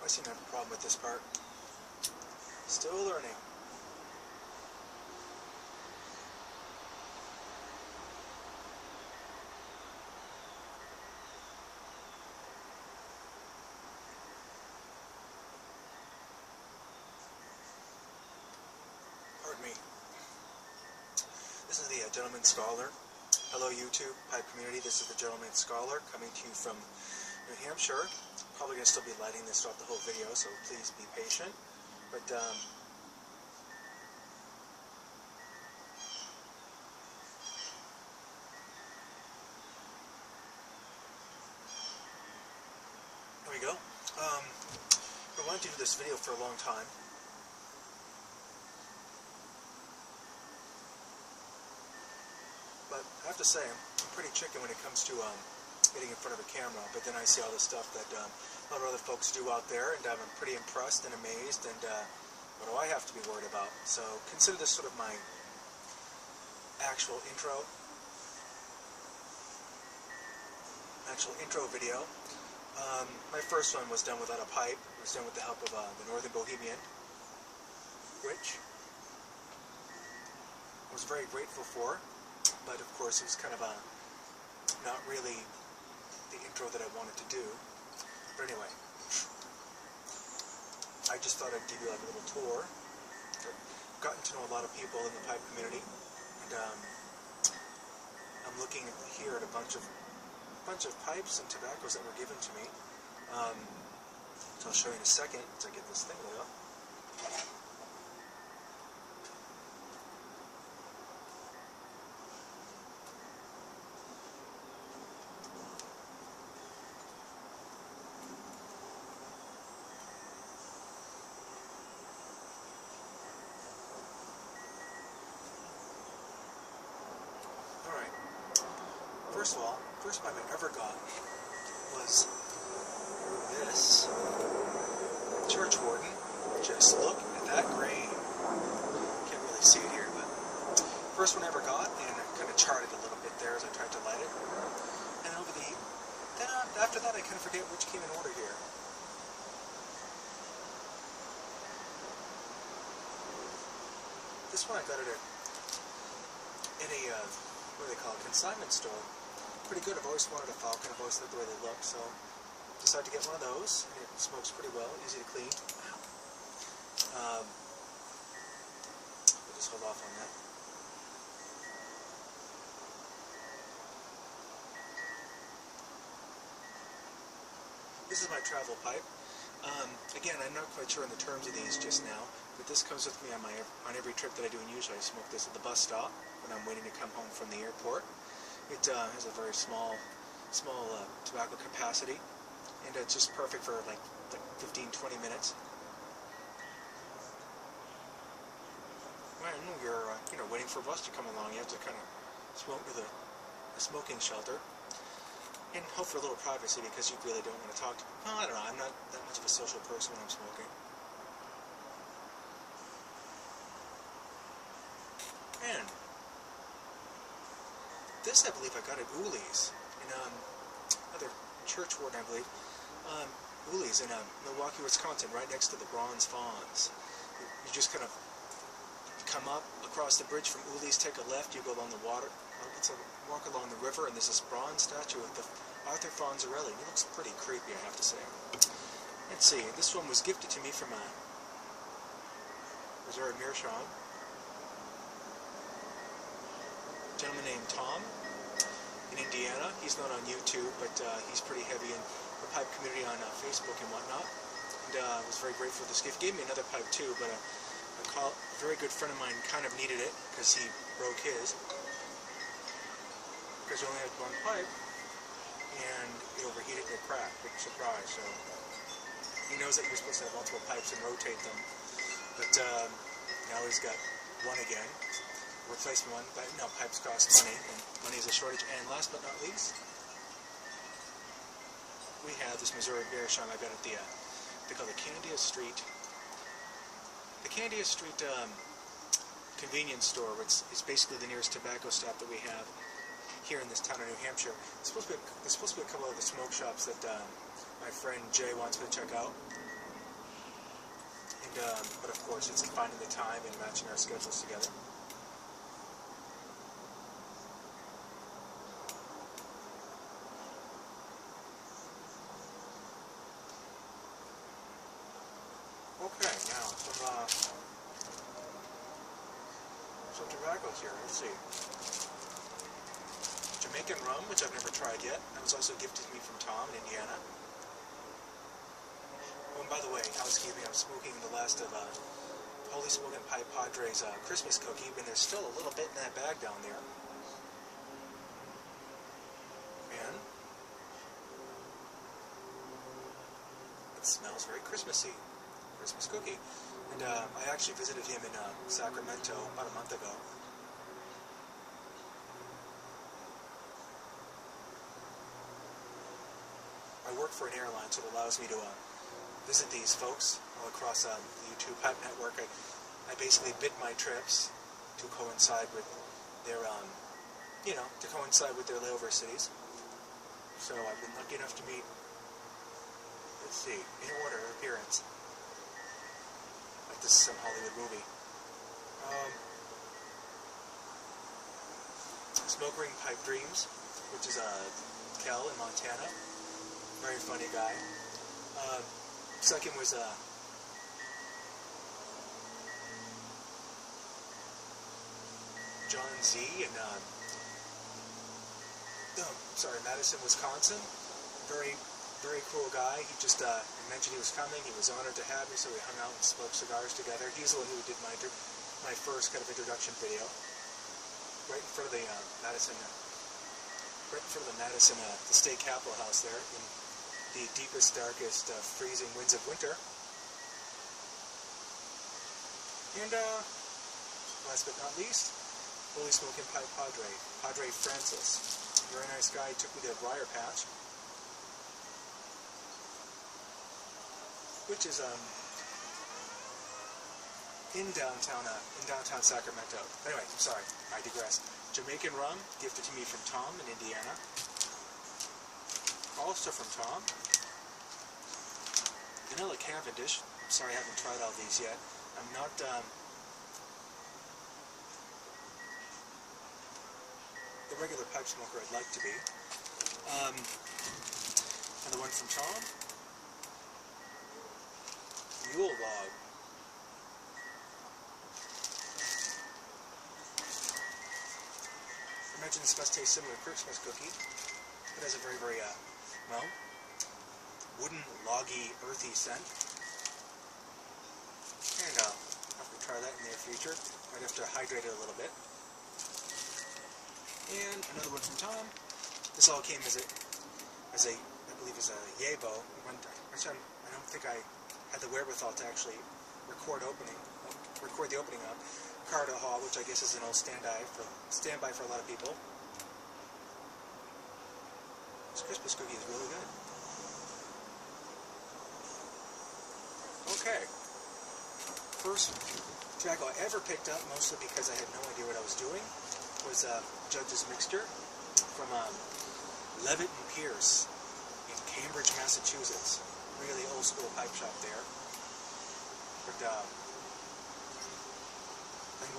seem to have a problem with this part. Still learning. Pardon me. This is the Gentleman Scholar. Hello YouTube, pipe community. This is the Gentleman Scholar coming to you from New Hampshire. Probably going to still be lighting this throughout the whole video, so please be patient. But there we go. I wanted to do this video for a long time. But I have to say, I'm pretty chicken when it comes to getting in front of a camera, but then I see all the stuff that a lot of other folks do out there, and I'm pretty impressed and amazed, and what do I have to be worried about? So consider this sort of my actual intro video. My first one was done without a pipe. It was done with the help of the Northern Bohemian, which I was very grateful for, but of course it was kind of not really the intro that I wanted to do. But anyway, I just thought I'd give you like a little tour. I've gotten to know a lot of people in the pipe community, and I'm looking here at a bunch of pipes and tobaccos that were given to me. So I'll show you in a second once I get this thing lit up. First of all, first pipe I ever got was this Church Warden. Just look at that grain. Can't really see it here, but first one I ever got, and I kind of charted a little bit there as I tried to light it. And then after that I kind of forget which came in order here. This one I got at a what do they call it, consignment store. Pretty good. I've always wanted a Falcon. I've always liked the way they look, so decided to get one of those. It smokes pretty well, easy to clean. We'll just hold off on that. This is my travel pipe. Again, I'm not quite sure on the terms of these just now, but this comes with me on every trip that I do, and usually I smoke this at the bus stop when I'm waiting to come home from the airport. It has a very small tobacco capacity, and it's just perfect for like 15-20 minutes. When you're waiting for a bus to come along, you have to kind of smoke with a smoking shelter, and hope for a little privacy because you really don't want to talk to people. Well, I don't know. I'm not that much of a social person when I'm smoking. And this, I believe, I got at Uli's in another Church Warden, I believe. Uli's in Milwaukee, Wisconsin, right next to the Bronze Fawns. You just kind of come up across the bridge from Uli's, take a left, you go along the water, walk along the river, and there's this bronze statue of the Arthur Fonzarelli. It looks pretty creepy, I have to say. Let's see. This one was gifted to me from a Missouri Meerschaum. Gentleman named Tom in Indiana. He's not on YouTube, but he's pretty heavy in the pipe community on Facebook and whatnot. And I was very grateful for this gift. He gave me another pipe too, but a very good friend of mine kind of needed it because he broke his. Because he only had one pipe, and it overheated and it cracked. Big surprise. So he knows that you're supposed to have multiple pipes and rotate them, but now he's got one again. Replacement one, but no, pipes cost money, and money is a shortage. And last but not least, we have this Missouri Meerschaum I got at the, they call it the Candia Street convenience store, which is basically the nearest tobacco stop that we have here in this town of New Hampshire. There's supposed to be a couple of the smoke shops that my friend Jay wants me to check out. but of course it's finding the time and matching our schedules together. Okay, now some tobaccos here. Let's see. Jamaican rum, which I've never tried yet. That was also gifted to me from Tom in Indiana. Oh, and by the way, housekeeping, I'm smoking the last of Holy Smoking Pipe Padre's Christmas cookie, and there's still a little bit in that bag down there. And it smells very Christmassy. Christmas cookie. And I actually visited him in Sacramento about a month ago. I work for an airline, so it allows me to visit these folks all across the YouTube Pipe Network. I basically bid my trips to coincide with their, to coincide with their layover cities. So I've been lucky enough to meet, let's see, in order of appearance. Like this is some Hollywood movie. Smoke Ring Pipe Dreams, which is Kel in Montana. Very funny guy. Second was John Z in Madison, Wisconsin. Very cool guy. He just mentioned he was coming. He was honored to have me, so we hung out and smoked cigars together. He's the one who did my first kind of introduction video, right in front of the Madison, the state capitol house there, in the deepest, darkest, freezing winds of winter. And last but not least, Holy Smoking Pipe Padre Francis. Very nice guy. He took me to Briar Patch, which is in downtown Sacramento. Anyway, I'm sorry, I digress. Jamaican rum, gifted to me from Tom in Indiana. Also from Tom. Vanilla Cavendish. I'm sorry I haven't tried all these yet. I'm not the regular pipe smoker I'd like to be. Another one from Tom. Mule Log. I mentioned this must taste similar to Christmas cookie. It has a very, very, wooden, loggy, earthy scent. And I'll have to try that in the near future. Might have to hydrate it a little bit. And another one from Tom. This all came as a I believe is a Yabo. Which I don't think I had the wherewithal to actually record the opening of Carter Hall, which I guess is an old standby for a lot of people. This Christmas cookie is really good. Okay. First tobacco I ever picked up, mostly because I had no idea what I was doing, was Judge's Mixture from Levitt and Pierce in Cambridge, Massachusetts. Really old school pipe shop there. But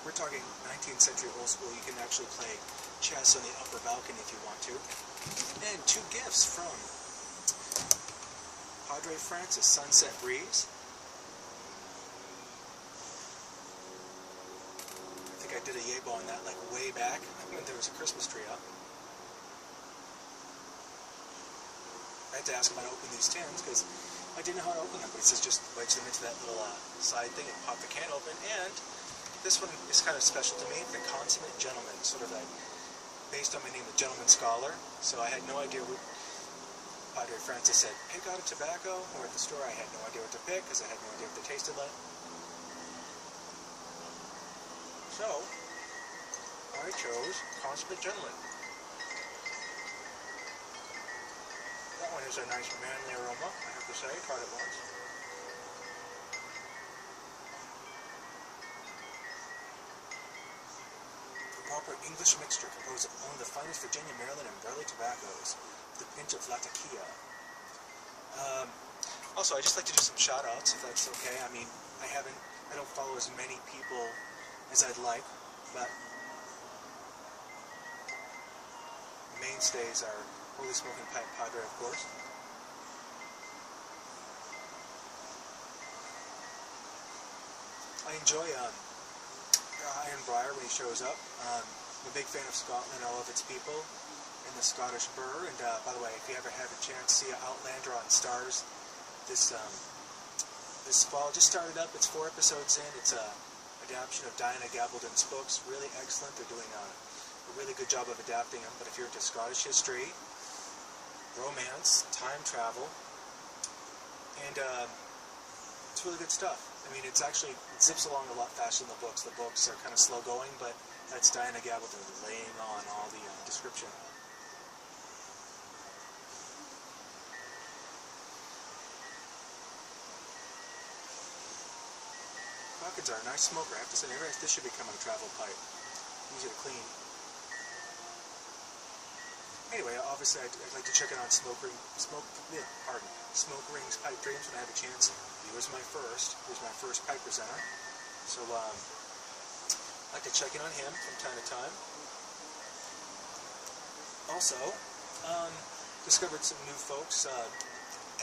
we're talking 19th century old school. You can actually play chess on the upper balcony if you want to. And two gifts from Padre Francis, Sunset Breeze. I think I did a Yabo on that like way back when there was a Christmas tree up. I had to ask him how to open these tins because I didn't know how to open them, but he says just wedge them into that little side thing and pop the can open. And this one is kind of special to me, the Consummate Gentleman, sort of like based on my name, the Gentleman Scholar. So I had no idea what Padre Francis said. Pick out a tobacco, or at the store I had no idea what to pick because I had no idea what they tasted like. So I chose Consummate Gentleman. That one has a nice manly aroma, I have to say. Tried it once. Proper English mixture composed of only the finest Virginia, Maryland, and Burley tobaccos, with a pinch of Latakia. Also, I'd just like to do some shout-outs, if that's okay. I mean, I don't follow as many people as I'd like, but mainstays are Holy Smoking Pipe Padre, of course. I enjoy Iron Briar when he shows up. I'm a big fan of Scotland, all of its people, and the Scottish Burr. And by the way, if you ever have a chance to see Outlander on Stars this fall, just started up. It's 4 episodes in. It's a adaptation of Diana Gabaldon's books. Really excellent. They're doing a really good job of adapting them. But if you're into Scottish history, romance, time travel, and it's really good stuff. I mean, it zips along a lot faster than the books. The books are kind of slow going, but that's Diana Gabaldon laying on all the description. Hawkins are a nice smoker. I have to say, this should become a travel pipe. Easy to clean. Anyway, obviously, I'd like to check it on Smoke Rings Pipe Dreams when I have a chance. He was my first pipe presenter. So, I'd like to check in on him from time to time. Also, discovered some new folks.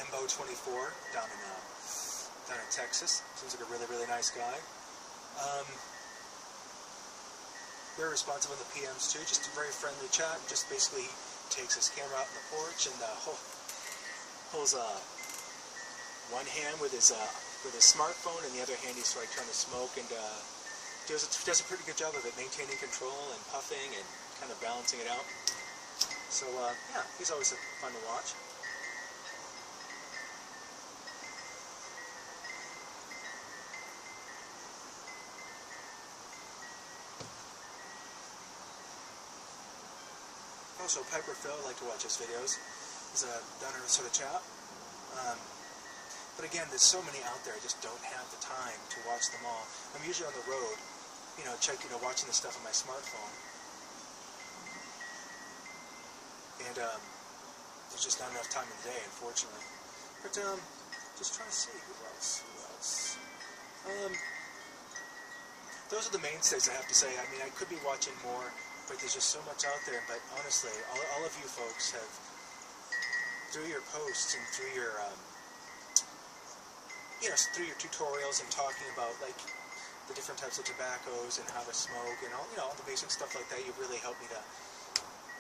Embo24 down in Texas. Seems like a really, really nice guy. Very responsive on the PMs too. Just a very friendly chat. Just basically takes his camera out on the porch and holds one hand with his smartphone and the other hand he's trying to smoke, and does a pretty good job of it, maintaining control and puffing and kind of balancing it out. So yeah, he's always fun to watch. Also, Piper Phil, I like to watch his videos. He's down in sort of chat. But again, there's so many out there, I just don't have the time to watch them all. I'm usually on the road, watching the stuff on my smartphone. And there's just not enough time in the day, unfortunately. But just trying to see who else. Those are the mainstays, I have to say. I mean, I could be watching more, but there's just so much out there. But honestly, all of you folks have, through your posts and through your through your tutorials and talking about like the different types of tobaccos and how to smoke and all the basic stuff like that, you've really helped me to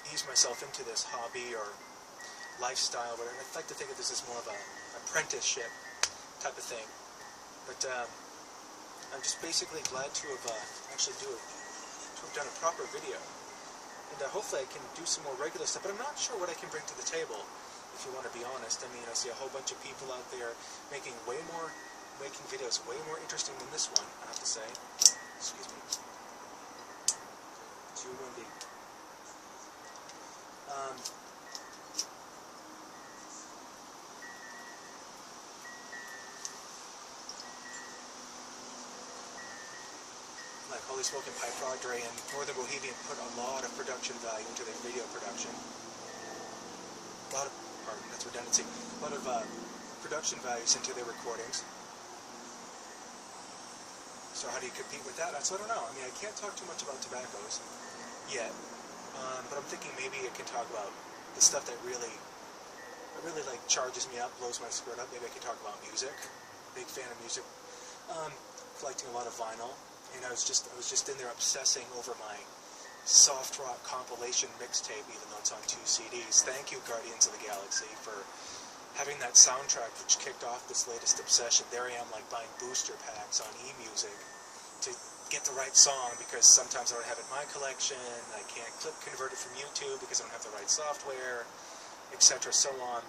ease myself into this hobby or lifestyle. But I'd like to think of this as more of a apprenticeship type of thing. But I'm just basically glad to have done a proper video, and hopefully I can do some more regular stuff. But I'm not sure what I can bring to the table, if you want to be honest. I mean, I see a whole bunch of people out there making videos way more interesting than this one, I have to say. Excuse me. Too windy. Like Holy Smoking Pipe Padre and Northern Bohemian put a lot of production value into their video production. That's redundancy. A lot of production values into their recordings. So how do you compete with that? So I don't know. I mean, I can't talk too much about tobaccos yet, but I'm thinking maybe I can talk about the stuff that really like charges me up, blows my spirit up. Maybe I can talk about music. Big fan of music. Collecting a lot of vinyl, and I was just in there obsessing over my soft rock compilation mixtape, even though it's on 2 CDs. Thank you, Guardians of the Galaxy, for having that soundtrack which kicked off this latest obsession. There I am, like buying booster packs on eMusic to get the right song, because sometimes I don't have it in my collection, I can't convert it from YouTube because I don't have the right software, etc., so on.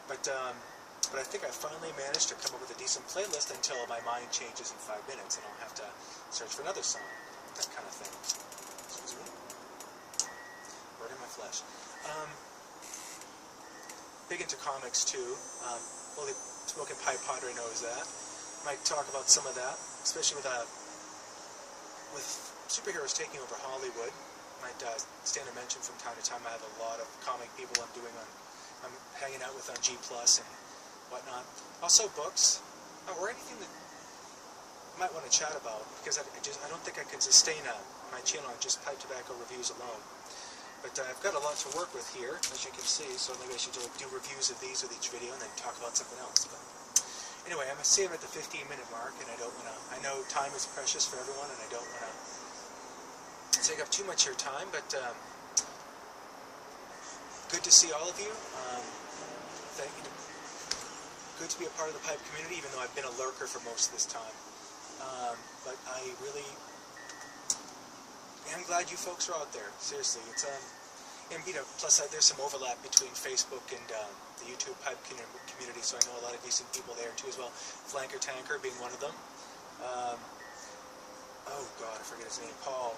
But I think I finally managed to come up with a decent playlist until my mind changes in 5 minutes and I'll have to search for another song, that kind of thing. Excuse me. Word in my flesh. Big into comics too. Holy Smoking Pipe Padre knows that. Might talk about some of that, especially with superheroes taking over Hollywood. Might stand to mention from time to time. I have a lot of comic people I'm hanging out with on G+ and whatnot. Also books, or anything that might want to chat about, because I don't think I can sustain my channel on just pipe tobacco reviews alone. But I've got a lot to work with here, as you can see, so maybe I should do reviews of these with each video and then talk about something else. But anyway, I'm going to see I'm at the 15-minute mark, and I don't want to, I know time is precious for everyone, and I don't want to take up too much of your time, but good to see all of you. Thank you. Good to be a part of the pipe community, even though I've been a lurker for most of this time. But I really am glad you folks are out there. Seriously, it's and plus there's some overlap between Facebook and the YouTube pipe community, so I know a lot of decent people there too as well. Flanker Tanker being one of them. Oh God, I forget his name. Paul.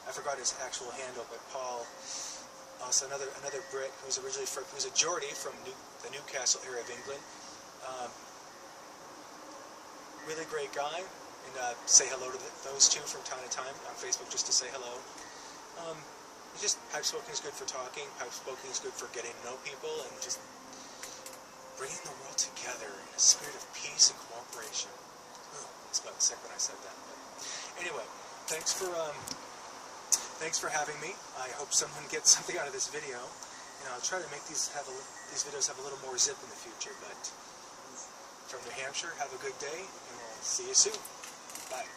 I forgot his actual handle, but Paul. Also another Brit who's who's a Geordie from the Newcastle area of England. Really great guy. And say hello to those two from time to time on Facebook just to say hello. Just pipe smoking is good for talking. Pipe smoking is good for getting to know people and just bringing the world together in a spirit of peace and cooperation. Oh, it's about sick when I said that. But anyway, thanks for having me. I hope someone gets something out of this video. And I'll try to make these videos have a little more zip in the future. But from New Hampshire, have a good day, and we'll see you soon. Bye.